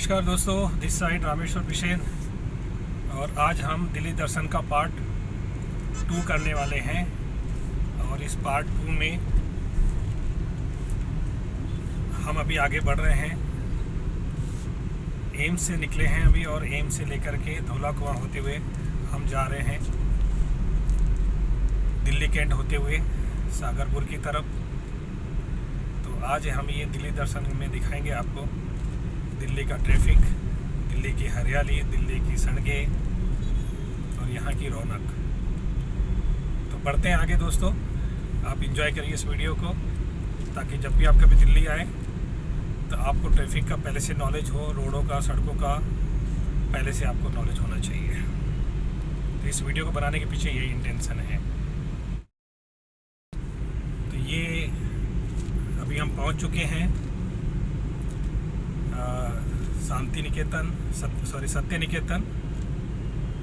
नमस्कार दोस्तों, this side Rameshwar Bishen. और आज हम दिल्ली दर्शन का पार्ट 2 करने वाले हैं। और इस पार्ट 2 में हम अभी आगे बढ़ रहे हैं। एम्स से निकले हैं अभी, और एम्स से लेकर के धौला कुआं होते हुए हम जा रहे हैं दिल्ली कैंट होते हुए सागरपुर की तरफ। तो आज हम ये दिल्ली दर्शन में दिखाएंगे आपको दिल्ली का ट्रैफिक, दिल्ली की हरियाली, दिल्ली की सड़कें और यहाँ की रौनक। तो बढ़ते हैं आगे दोस्तों, आप एंजॉय करिए इस वीडियो को, ताकि जब भी आप कभी दिल्ली आए तो आपको ट्रैफिक का पहले से नॉलेज हो, रोडों का, सड़कों का पहले से आपको नॉलेज होना चाहिए। तो इस वीडियो को बनाने के पीछे यही इंटेंशन है। तो ये अभी हम पहुँच चुके हैं शांति निकेतन,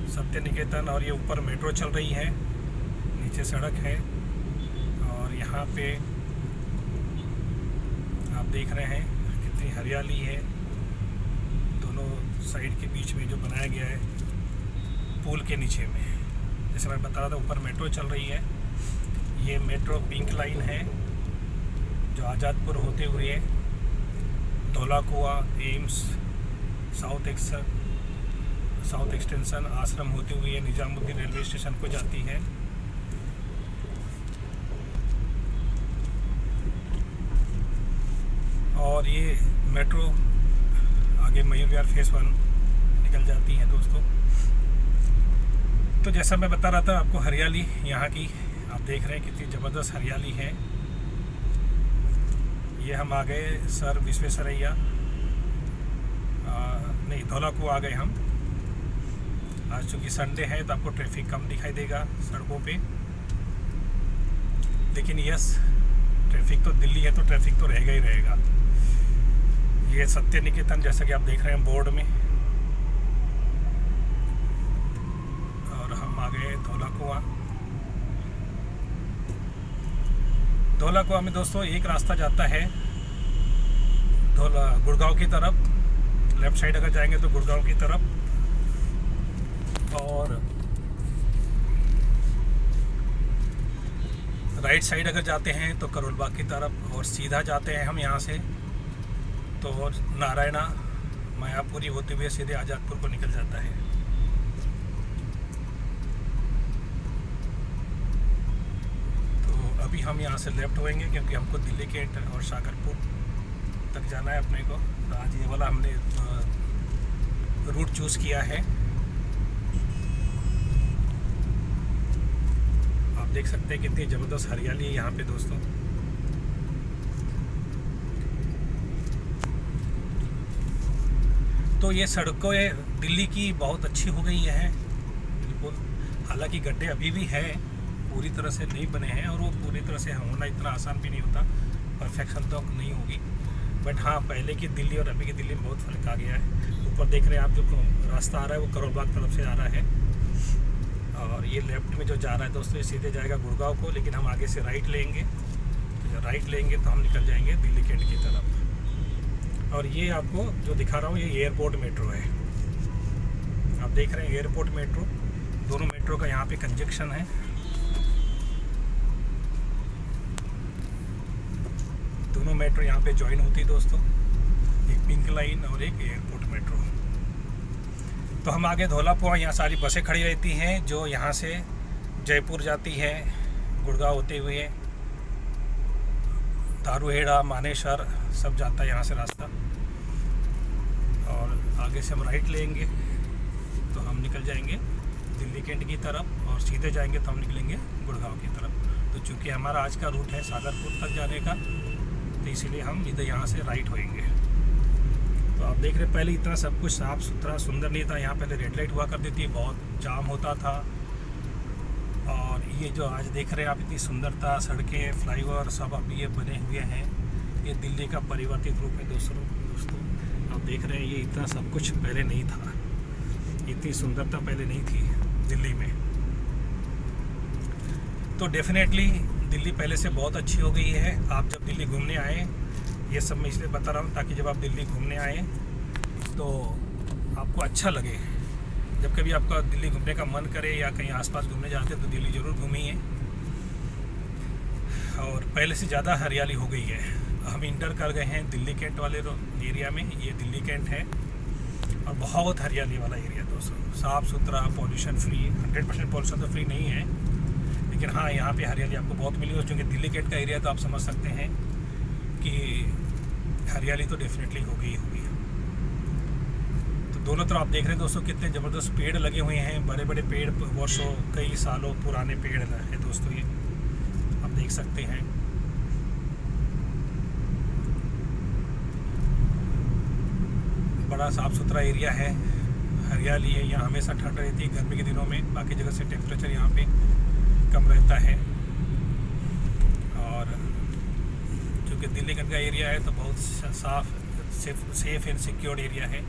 सत्य निकेतन। और ये ऊपर मेट्रो चल रही है, नीचे सड़क है। और यहाँ पे आप देख रहे हैं कितनी हरियाली है। दोनों साइड के बीच में जो बनाया गया है पुल के नीचे में, जैसे मैं बता रहा था, ऊपर मेट्रो चल रही है। ये मेट्रो पिंक लाइन है जो आज़ादपुर होते हुए धौला कुआं, एम्स, साउथ एक्सटेंशन, आश्रम होते हुए निजामुद्दीन रेलवे स्टेशन को जाती है। और ये मेट्रो आगे मयूर विहार फेज 1 निकल जाती है दोस्तों। तो जैसा मैं बता रहा था आपको, हरियाली यहाँ की आप देख रहे हैं कितनी ज़बरदस्त हरियाली है। ये हम आ गए सर विश्वेश्वरैया, नहीं, धौला कुआं आ गए हम। आज चूँकि संडे है तो आपको ट्रैफिक कम दिखाई देगा सड़कों पे, लेकिन यस, ट्रैफिक तो दिल्ली है तो ट्रैफिक तो रहेगा ही रहेगा। ये सत्य निकेतन जैसा कि आप देख रहे हैं बोर्ड में, और हम आ गए धौला कुआं। धौला कुआं में दोस्तों एक रास्ता जाता है गुड़गांव की तरफ। लेफ्ट साइड अगर जाएंगे तो गुड़गांव की तरफ, और राइट साइड अगर जाते हैं तो करोल बाग की तरफ, और सीधा जाते हैं हम यहाँ से तो नारायणा, मायापुरी होते हुए सीधे आज़ादपुर को निकल जाता है। तो अभी हम यहाँ से लेफ्ट होएंगे क्योंकि हमको दिल्ली के और सागरपुर तक जाना है अपने को। तो आज ये वाला हमने रूट चूज़ किया है। आप देख सकते हैं कितनी ज़बरदस्त हरियाली है यहाँ पे दोस्तों। तो ये सड़कें दिल्ली की बहुत अच्छी हो गई है बिल्कुल। हालांकि गड्ढे अभी भी हैं, पूरी तरह से नहीं बने हैं, और वो पूरी तरह से होना इतना आसान भी नहीं होता, परफेक्शन तो नहीं होगी। बट हाँ, पहले की दिल्ली और अभी की दिल्ली में बहुत फ़र्क आ गया है। ऊपर देख रहे हैं आप, जो रास्ता आ रहा है वो करोल बाग तरफ से आ रहा है, और ये लेफ्ट में जो जा रहा है दोस्तों, ये सीधे जाएगा गुड़गांव को, लेकिन हम आगे से राइट लेंगे। तो जब राइट लेंगे तो हम निकल जाएंगे दिल्ली कैंट की तरफ। और ये आपको जो दिखा रहा हूँ, ये एयरपोर्ट मेट्रो है। आप देख रहे हैं एयरपोर्ट मेट्रो, दोनों मेट्रो का यहाँ पे कंजक्शन है। दोनों मेट्रो यहाँ पे ज्वाइन होती है दोस्तों, एक पिंक लाइन और एक एयरपोर्ट मेट्रो। तो हम आगे धौला कुआं, यहाँ सारी बसें खड़ी रहती हैं जो यहाँ से जयपुर जाती है, गुड़गांव होते हुए दारूहेड़ा, मानेसर सब जाता है यहाँ से रास्ता। और आगे से हम राइट लेंगे तो हम निकल जाएंगे दिल्ली कैंट की तरफ, और सीधे जाएंगे तो हम निकलेंगे गुड़गांव की तरफ। तो चूँकि हमारा आज का रूट है सागरपुर तक जाने का, तो इसीलिए हम इधर यहाँ से राइट होएंगे। तो आप देख रहे हैं पहले इतना सब कुछ साफ़ सुथरा सुंदर नहीं था। यहाँ पहले रेड लाइट हुआ करती थी, बहुत जाम होता था। और ये जो आज देख रहे हैं आप, इतनी सुंदरता, सड़कें, फ्लाईओवर सब अब ये बने हुए हैं। ये दिल्ली का परिवर्तित रूप है दोस्तों। आप देख रहे हैं, ये इतना सब कुछ पहले नहीं था, इतनी सुंदरता पहले नहीं थी दिल्ली में। तो डेफिनेटली दिल्ली पहले से बहुत अच्छी हो गई है। आप जब दिल्ली घूमने आए, ये सब मैं इसलिए बता रहा हूँ ताकि जब आप दिल्ली घूमने आए तो आपको अच्छा लगे। जब कभी आपका दिल्ली घूमने का मन करे या कहीं आसपास घूमने जाते हैं तो दिल्ली ज़रूर घूमिए। और पहले से ज़्यादा हरियाली हो गई है। हम इंटर कर गए हैं दिल्ली कैंट वाले एरिया में। ये दिल्ली कैंट है और बहुत हरियाली वाला एरिया दोस्तों, साफ़ सुथरा, पॉल्यूशन फ्री। 100% पॉल्यूशन तो फ्री नहीं है, लेकिन हाँ यहाँ पे हरियाली आपको बहुत मिली। और चूँकि दिल्ली कैंट का एरिया तो आप समझ सकते हैं कि हरियाली तो डेफिनेटली होगी ही होगी। तो दोनों तरफ आप देख रहे हैं दोस्तों कितने ज़बरदस्त पेड़ लगे हुए हैं। बड़े बड़े पेड़, वर्षों कई सालों पुराने पेड़ है दोस्तों, ये आप देख सकते हैं। बड़ा साफ़ सुथरा एरिया है, हरियाली है। यहाँ हमेशा ठंड रहती है गर्मी के दिनों में, बाकी जगह से टेम्परेचर यहाँ पे कम रहता है। और क्योंकि दिल्ली कैंट का एरिया है तो बहुत साफ, सेफ एंड सिक्योर्ड एरिया है।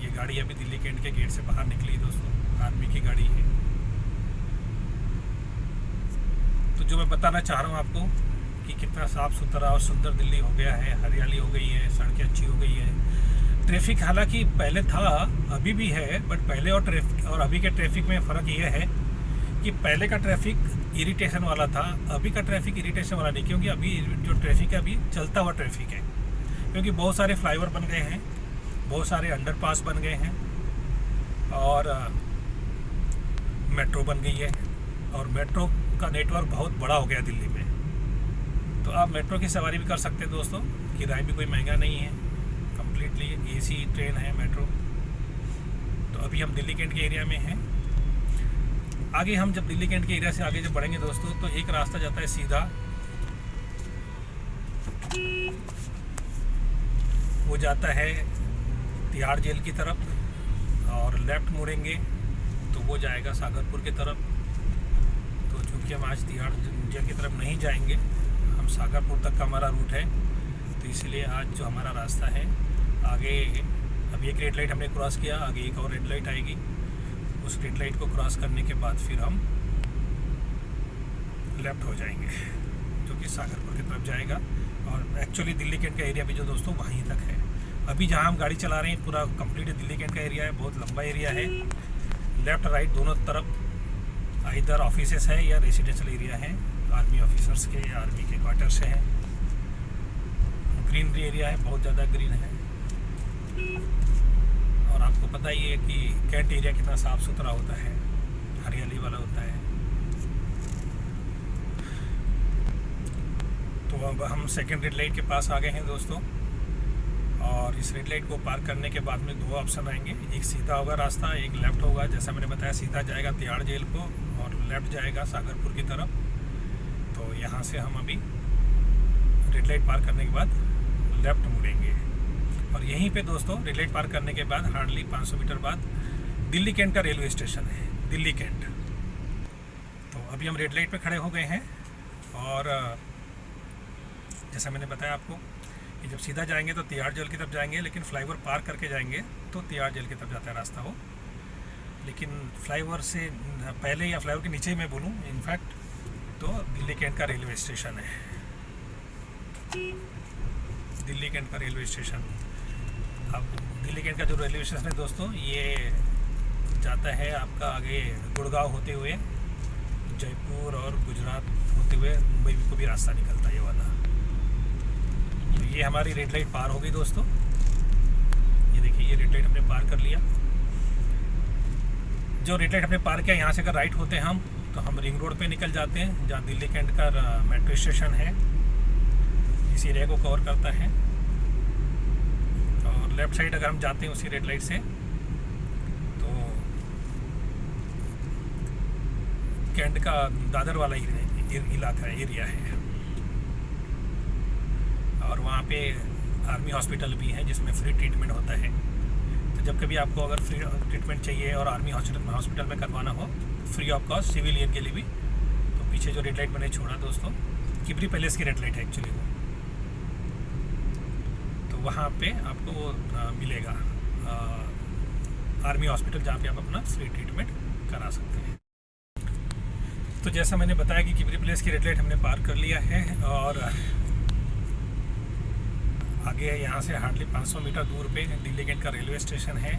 ये गाड़ी अभी दिल्ली कैंट के गेट से बाहर निकली दोस्तों, आर्मी की गाड़ी है। तो जो मैं बताना चाह रहा हूँ आपको कि कितना साफ़ सुथरा और सुंदर दिल्ली हो गया है, हरियाली हो गई है, सड़कें अच्छी हो गई है। ट्रैफिक हालांकि पहले था, अभी भी है, बट पहले और ट्रैफिक और अभी के ट्रैफिक में फ़र्क ये है कि पहले का ट्रैफिक इरिटेशन वाला था, अभी का ट्रैफिक इरिटेशन वाला नहीं। क्योंकि अभी जो ट्रैफिक है अभी चलता हुआ ट्रैफिक है, क्योंकि बहुत सारे फ्लाईओवर बन गए हैं, बहुत सारे अंडरपास बन गए हैं और मेट्रो बन गई है। और मेट्रो का नेटवर्क बहुत बड़ा हो गया दिल्ली में, तो आप मेट्रो की सवारी भी कर सकते हैं दोस्तों। किराया भी कोई महंगा नहीं है, कम्प्लीटली एसी ट्रेन है मेट्रो। तो अभी हम दिल्ली कैंट के एरिया में हैं। आगे हम जब दिल्ली कैंट के एरिया से आगे जब बढ़ेंगे दोस्तों तो एक रास्ता जाता है सीधा, वो जाता है तिहाड़ जेल की तरफ, और लेफ़्ट मुड़ेंगे तो वो जाएगा सागरपुर की तरफ। तो चूँकि हम आज तिहाड़ जेल की तरफ नहीं जाएंगे, हम सागरपुर तक का हमारा रूट है, तो इसीलिए आज जो हमारा रास्ता है आगे, अभी एक रेड लाइट हमने क्रॉस किया, आगे एक और रेड लाइट आएगी। उस रेड लाइट को क्रॉस करने के बाद फिर हम लेफ़्ट हो जाएंगे, जो कि सागरपुर की तरफ जाएगा। और एक्चुअली दिल्ली कैंट का एरिया भी जो दोस्तों वहीं तक है। अभी जहाँ हम गाड़ी चला रहे हैं पूरा कंप्लीट दिल्ली कैंट का एरिया है, बहुत लंबा एरिया है। लेफ़्ट राइट दोनों तरफ इधर ऑफिसेस है या रेसिडेंशियल एरिया है, आर्मी ऑफिसर्स के, आर्मी के क्वार्टर से है। ग्रीनरी एरिया है, बहुत ज़्यादा ग्रीन है। और आपको पता ही है कि कैंट एरिया कितना साफ़ सुथरा होता है, हरियाली वाला होता है। तो अब हम सेकंड रेड लाइट के पास आ गए हैं दोस्तों, और इस रेड लाइट को पार करने के बाद में दो ऑप्शन आएंगे, एक सीधा होगा रास्ता, एक लेफ़्ट होगा। जैसा मैंने बताया, सीधा जाएगा तिहाड़ जेल को और लेफ़्ट जाएगा सागरपुर की तरफ। तो यहाँ से हम अभी रेड लाइट पार करने के बाद लेफ़्ट मुड़ेंगे, और यहीं पे दोस्तों रेड लाइट पार करने के बाद हार्डली 500 मीटर बाद दिल्ली कैंट का रेलवे स्टेशन है, दिल्ली कैंट। तो अभी हम रेड लाइट पे खड़े हो गए हैं, और जैसा मैंने बताया आपको कि जब सीधा जाएंगे तो तिहाड़ जेल की तरफ जाएंगे, लेकिन फ्लाईओवर पार करके जाएंगे तो तिहाड़ जेल की तरफ जाता है रास्ता वो। लेकिन फ्लाईओवर से पहले या फ्लाईओवर के नीचे ही मैं बोलूँ इनफैक्ट, तो दिल्ली कैंट का रेलवे स्टेशन है, दिल्ली कैंट का रेलवे स्टेशन। अब दिल्ली कैंट का जो रेलवे स्टेशन है दोस्तों, ये जाता है आपका आगे गुड़गांव होते हुए, जयपुर और गुजरात होते हुए मुंबई को भी रास्ता निकलता है ये वाला। तो ये हमारी रेड लाइट पार हो गई दोस्तों, ये देखिए ये रेड लाइट हमने पार कर लिया। जो रेड लाइट हमने पार किया, यहाँ से अगर राइट होते हैं हम तो हम रिंग रोड पे निकल जाते हैं, जहाँ दिल्ली कैंट का मेट्रो स्टेशन है, इस एरिया को कवर करता है। और लेफ़्ट साइड अगर हम जाते हैं उसी रेड लाइट से तो कैंट का दादर वाला इलाका एरिया है, और वहाँ पे आर्मी हॉस्पिटल भी है जिसमें फ्री ट्रीटमेंट होता है। तो जब कभी आपको अगर फ्री ट्रीटमेंट चाहिए और आर्मी हॉस्पिटल में करवाना हो फ्री ऑफ कॉस्ट सिविलियन के लिए भी, तो पीछे जो रेड लाइट मैंने छोड़ा दोस्तों, किबरी पैलेस की रेड लाइट है एक्चुअली वो, तो वहाँ पे आपको मिलेगा आर्मी हॉस्पिटल, जहाँ पे आप अपना फ्री ट्रीटमेंट करा सकते हैं। तो जैसा मैंने बताया कि किबरी पैलेस की रेड लाइट हमने पार कर लिया है, और आगे यहाँ से हार्डली 500 मीटर दूर पे दिल्ली कैंट का रेलवे स्टेशन है,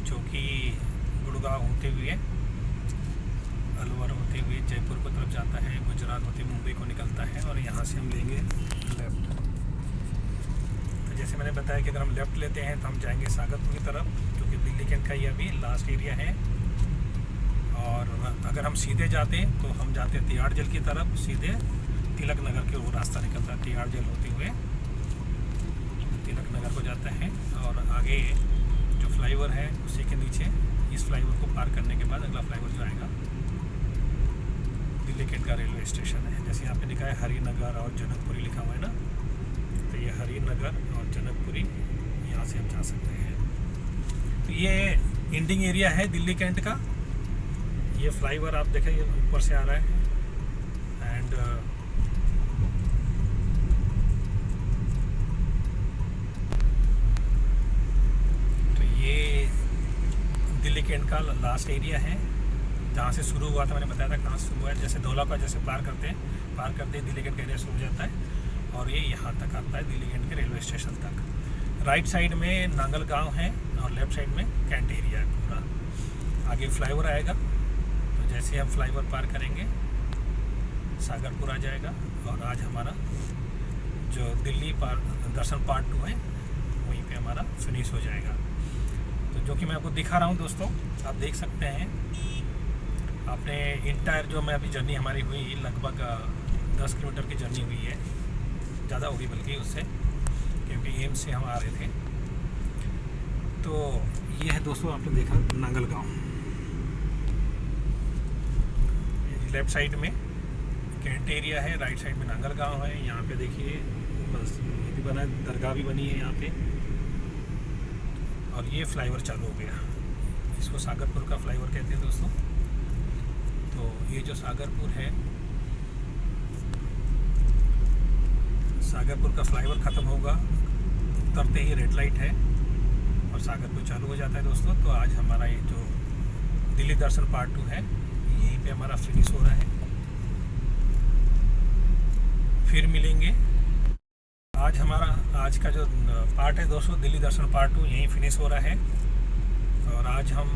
जो कि गुड़गांव होते हुए, अलवर होते हुए जयपुर को तरफ जाता है, गुजरात होते मुंबई को निकलता है। और यहाँ से हम लेंगे लेफ़्ट। तो जैसे मैंने बताया कि अगर हम लेफ़्ट लेते हैं तो हम जाएंगे सागरपुर की तरफ, जो कि दिल्ली कैंट का ही अभी लास्ट एरिया है। और अगर हम सीधे जाते तो हम जाते तिहाड़ जेल की तरफ, सीधे तिलक नगर के वो रास्ता निकलता है, तिहाड़ जेल होते हुए तिलक नगर को जाता है। और आगे जो फ्लाईओवर है उसी के नीचे, इस फ्लाईओवर को पार करने के बाद अगला फ्लाईओवर जो आएगा दिल्ली कैंट का रेलवे स्टेशन है। जैसे यहाँ पे लिखा है हरिनगर और जनकपुरी लिखा हुआ है ना, तो ये हरिनगर और जनकपुरी, यहाँ से हम जा सकते हैं। तो ये एंडिंग एरिया है दिल्ली कैंट का। ये फ्लाईओवर आप देखें, ये ऊपर से आ रहा है। एंड तो ये दिल्ली कैंट का लास्ट एरिया है, जहाँ से शुरू हुआ था। मैंने बताया था कहाँ से शुरू हुआ है। जैसे धौला का जैसे पार करते दिल्ली कैंट का एरिया शुरू हो जाता है और ये यहाँ तक आता है दिल्ली कैंट के रेलवे स्टेशन तक। राइट साइड में नांगल गांव है और लेफ्ट साइड में कैंट एरिया है पूरा। आगे फ्लाईओवर आएगा, तो जैसे हम फ्लाईओवर पार करेंगे सागरपुर आ जाएगा। और आज हमारा जो दिल्ली दर्शन पार्ट 2 है वहीं पे हमारा फिनिश हो जाएगा। तो जो कि मैं आपको दिखा रहा हूँ दोस्तों, आप देख सकते हैं। आपने इंटायर जो मैं अभी जर्नी हमारी हुई लगभग 10 किलोमीटर की जर्नी हुई है, ज़्यादा होगी बल्कि उससे, क्योंकि एम्स से हम आ रहे थे। तो ये है दोस्तों, आपने देखा नांगल गांव, लेफ्ट साइड में कैंट एरिया है, राइट साइड में नांगल गांव है। यहाँ पे देखिए बस ये भी बना, दरगाह भी बनी है यहाँ पे। और ये फ्लाईओवर चालू हो गया, इसको सागरपुर का फ्लाईओवर कहते हैं दोस्तों। तो ये जो सागरपुर है, सागरपुर का फ्लाईओवर ख़त्म होगा, उतरते ही रेड लाइट है और सागरपुर चालू हो जाता है दोस्तों। तो आज हमारा ये जो दिल्ली दर्शन पार्ट 2 है, यहीं पे हमारा फिनिश हो रहा है। फिर मिलेंगे। आज का जो पार्ट है दोस्तों, दिल्ली दर्शन पार्ट 2 यहीं फिनिश हो रहा है। और आज हम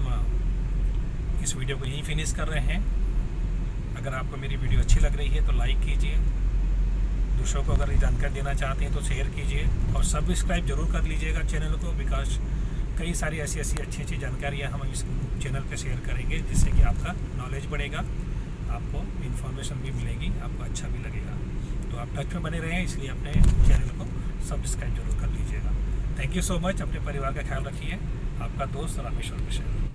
इस वीडियो को यहीं फिनिश कर रहे हैं। अगर आपको मेरी वीडियो अच्छी लग रही है तो लाइक कीजिए, दूसरों को अगर जानकारी देना चाहते हैं तो शेयर कीजिए और सब्सक्राइब जरूर कर लीजिएगा चैनल को, बिकॉज कई सारी ऐसी अच्छी जानकारियाँ हम इस चैनल पे शेयर करेंगे, जिससे कि आपका नॉलेज बढ़ेगा, आपको इन्फॉर्मेशन भी मिलेगी, आपको अच्छा भी लगेगा। तो आप टच में बने रहें, इसलिए अपने चैनल को सब्सक्राइब जरूर कर लीजिएगा। Thank you so much. अपने परिवार का ख्याल रखिए। आपका दोस्त रामेश्वर मिश्रा।